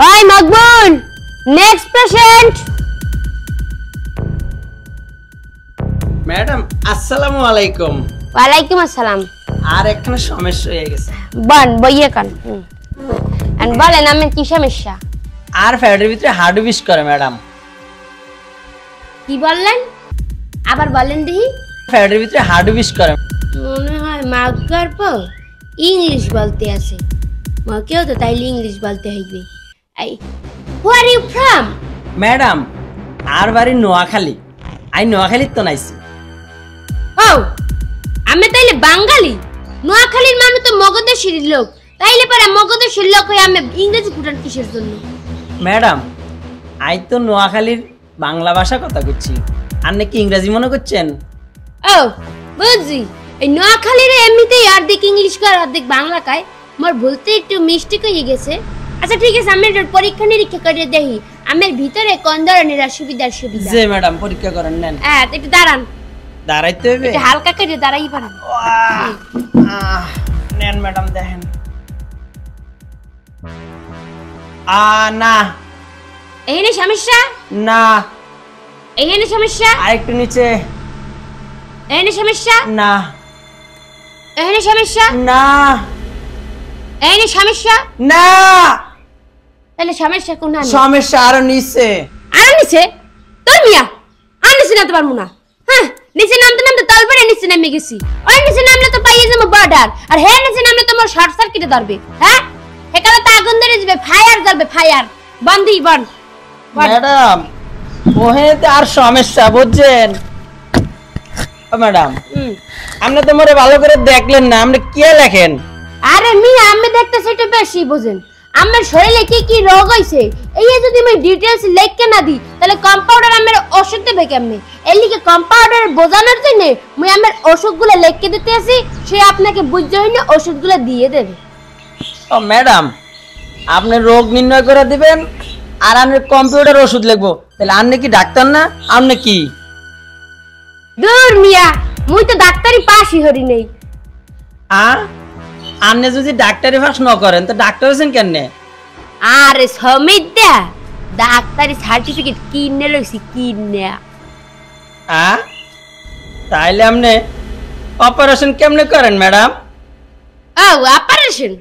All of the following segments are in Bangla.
ওই মকবুল, নেক্সট পেশেন্ট। ম্যাডাম আসসালামু আলাইকুম। ওয়ালাইকুম আসসালাম। আর একখানে সমস্যা হয়ে গেছে। বন বইয়ে কান। এন্ড বলেন আমি কি সমস্যা? আর ফ্যাটের ভিতরে হার্ড বিশ করে ম্যাডাম। কি বললেন? আবার বলেন দেখি। ফ্যাটের ভিতরে হার্ড বিশ করে। মনে হয় মাগার পর ইংলিশ বলতে আছে। মাকেও তো তাইলে ইংলিশ বলতে হইবে। I who are you from? Madam আর বাড়ি নোয়াখালী। আই নোয়াখালীর তো নাইছি। ও আমি তাইলে বাঙালি। নোয়াখালীর মানুষ তো মগধের লোক। তাইলে পরে মগধের লোক হয়ে আমি ইংরেজি ফুটান কিসের জন্য? ম্যাডাম আই তো নোয়াখালীর বাংলা ভাষা কথা করছি। আর নাকি ইংরেজি মনে করছেন? ও বুঝছি। এই নোয়াখালীর এমনিতেই অর্ধেক ইংলিশ কয় অর্ধেক বাংলা কয়। মোর বলতে একটু মিস্টেক হয়ে গেছে। আচ্ছা ঠিক আছে, আমি এটার পরীক্ষা নিরীক্ষা করে দেখি আমার ভিতরে কোন ধরনের অসুবিধা। জি ম্যাডাম পরীক্ষা করেন নেন। হ্যাঁ একটু দাঁড়ান। দাঁড়াইতে হবে? একটু হালকা করে দাঁড়াই পারেন। নেন ম্যাডাম দেখেন। না এইখানে সমস্যা? না। এইখানে সমস্যা? আরেকটু নিচে। এইখানে সমস্যা? না। এইখানে সমস্যা? না। এইখানে সমস্যা? না। তাহলে সমস্যা কোনখানে? সমস্যা আরো নিচে। আরো নিচে? তোর মিয়া আর নিচে নামতে পারবো না। হ্যাঁ নিচে নামতে নামতে তলপরে নিচে নেমে গেছি। ওই নিচে নামলে তো পাইয়ে যাবো বর্ডার। আর হ্যাঁ নিচে নামলে তো মোর শর্ট সার্কিটে ধরবে। হ্যাঁ এখানে তো আগুন ধরে যাবে, ফায়ার জ্বলবে, ফায়ার। বন্ধই বন ম্যাডাম ওহেতে আর সমস্যা বুঝছেন? ম্যাডাম আপনি তো মোরে ভালো করে দেখলেন না, আপনি কি লেখেন? আরে মিয়া আমি দেখতেছি একটু বেশি বুঝেন। আমার শরীরে কি কি রোগ হইছে এই যদি আমি ডিটেইলস লিখে না দিই তাহলে কম্পাউন্ডার আমার ওষুধ দেবে কেমনে? এর লিগে কম্পাউন্ডার বোঝানোর জন্য আমি আমার ওষুধগুলো লিখে দিতে আসি, সে আপনাকে বুঝতে হইলে ওষুধগুলো দিয়ে দেবে। ও ম্যাডাম আপনি রোগ নির্ণয় করে দিবেন আর আমি কম্পিউটার ওষুধ লিখবো, তাহলে আপনি কি ডাক্তার না? আপনি কি? দূর মিয়া মুই তো ডাক্তারি পাসই হরি নেই। আপনি যদি ডাক্তারি পাস না করেন তো ডাক্তার হচ্ছেন কেন? আরে সমিতা ডাক্তারি সার্টিফিকেট কিনে লইছি কিনে। তাইলে আপনি অপারেশন কেমনে করেন ম্যাডাম? ও অপারেশন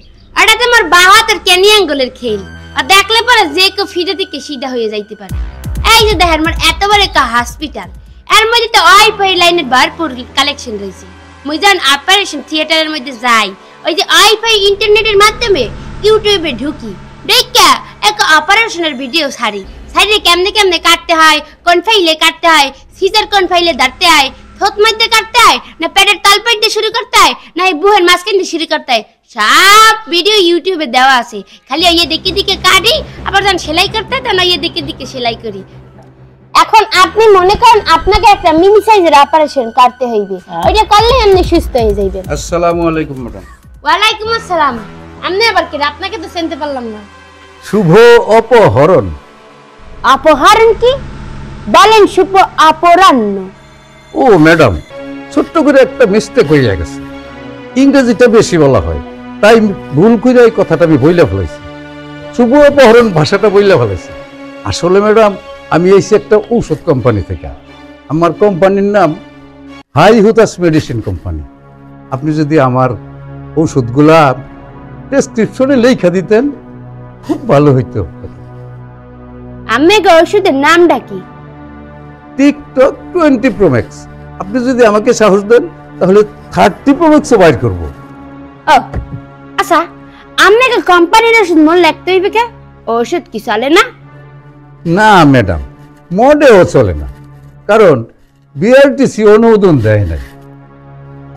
এটা তোমার বাঁ হাতের ক্যানি আঙ্গুলের খেল। আর দেখলে পরে যে কেউ ফিরে থেকে সিধা হয়ে যাইতে পারে। এই যে দেখেন আমার এত বড় একটা হসপিটাল, এর মধ্যে তো ওয়াইফাই লাইনের ভরপুর কালেকশন রয়েছে। মুই যখন অপারেশন থিয়েটারের মধ্যে যাই ওই যে ওয়াইফাই ইন্টারনেটের মাধ্যমে ইউটিউবে ঢুকি, দেখা এক অপারেশনের ভিডিও ছাড়ি কেমনে কেমনে কাটতে হয়, কোন ফাইলে কাটতে হয়, সিজার কোন ফাইলে ধরতে হয়, থোত মধ্যে কাটতে হয় না পেটের তলপেট দিয়ে শুরু করতে হয় না এই বুহের মাঝখান দিয়ে শুরু করতে হয়, সব ভিডিও ইউটিউবে দেওয়া আছে। খালি ওই দেখে দেখে কাটি, আবার যখন সেলাই করতে হয় তখন ওই দেখে দেখে সেলাই করি। এখন আপনি মনে করেন আপনাকে একটা মিনি সাইজের অপারেশন করতে হইবে, ওইটা করলে আপনি সুস্থ হয়ে যাবেন। আসসালামু আলাইকুম ম্যাডাম। ওয়ালাইকুম আসসালাম। আপনি আবার কি? আপনাকে তো চিনতে পারলাম না। শুভ অপহরণ। অপহরণ কি বলেন? শুভ অপরাহ্ন। ও ম্যাডাম ছোট্ট করে একটা মিস্টেক হয়ে গেছে, ইংরেজিটা বেশি বলা হয় তাই ভুল করে এই কথাটা আমি বইলে ফেলাইছি। শুভ অপহরণ ভাষাটা বইলে ফেলাইছি। আসলে ম্যাডাম আমি এসেছি একটা ঔষধ কোম্পানি থেকে। আমার কোম্পানির নাম হাই হুতাস মেডিসিন কোম্পানি। আপনি যদি আমার ঔষধগুলা প্রেসক্রিপশনে লেখা দিতেন খুব ভালো হইতো। আমি ওষুধের নামটা কি? TikTok 20 Pro Max। আপনি যদি আমাকে সাহস দেন তাহলে 30 Pro Max বাইর করব। ও আচ্ছা আপনাকে কোম্পানির ওষুধ মন লিখতে হইবে কে? ওষুধ কি চলে না? না ম্যাডাম মোটেও চলে না, কারণ বিআরটিসি অনুমোদন দেয় না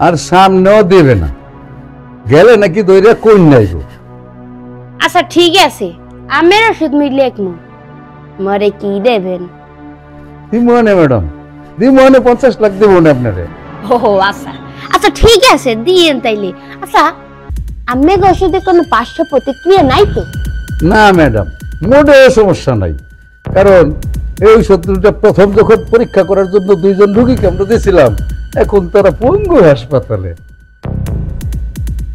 আর সামনেও দেবে না, গেলে নাকি দইরা কোন নাইব। আচ্ছা ঠিক আছে আমার ওষুধ মিলে একমু মরে কি দেবেন? দিমনে ম্যাডাম দিমনে 50 লাখ দেব না আপনারে। ও আচ্ছা আচ্ছা ঠিক আছে দিয়েন তাইলে। আচ্ছা আমার ওষুধে কোনো পার্শ্ব প্রতিক্রিয়া নাই তো? না ম্যাডাম মোটেও সমস্যা নাই, কারণ এই ওষুধটা প্রথম যখন পরীক্ষা করার জন্য 2 জন রোগীকে আমরা দিয়েছিলাম, এখন তারা পঙ্গু হাসপাতালে।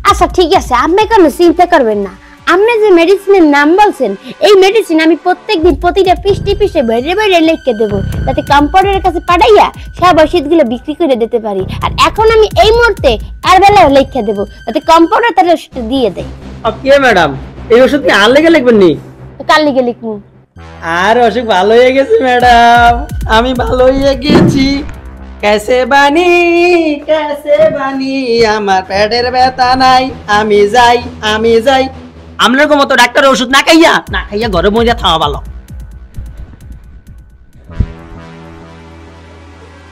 আচ্ছা ঠিক আছে আপনি কোনো চিন্তা করবেন না, আপনি যে মেডিসিনের নাম বলছেন এই মেডিসিন আমি প্রত্যেকদিন প্রতিটা পৃষ্ঠে বাইরে লিখে দেবো, যাতে কম্পাউন্ডারের কাছে পাঠাইয়া সব ওষুধগুলো বিক্রি করে দিতে পারি। আর এখন আমি এই মুহূর্তে আর বেলায় লিখে দেবো, যাতে কম্পাউন্ডার তার ওষুধ দিয়ে দেয়। কে ম্যাডাম, এই ওষুধ কি আর লেগে লিখবেন নি? কাল লিখে লিখবো। আর অসুখ ভালো হয়ে গেছে ম্যাডাম, আমি ভালো হয়ে গেছি। कैसे বানি আমার পেটের ব্যথা নাই, আমি যাই। আপনার মতো ডাক্তার ওষুধ না খাইয়া ঘরে মজা খাওয়া ভালো।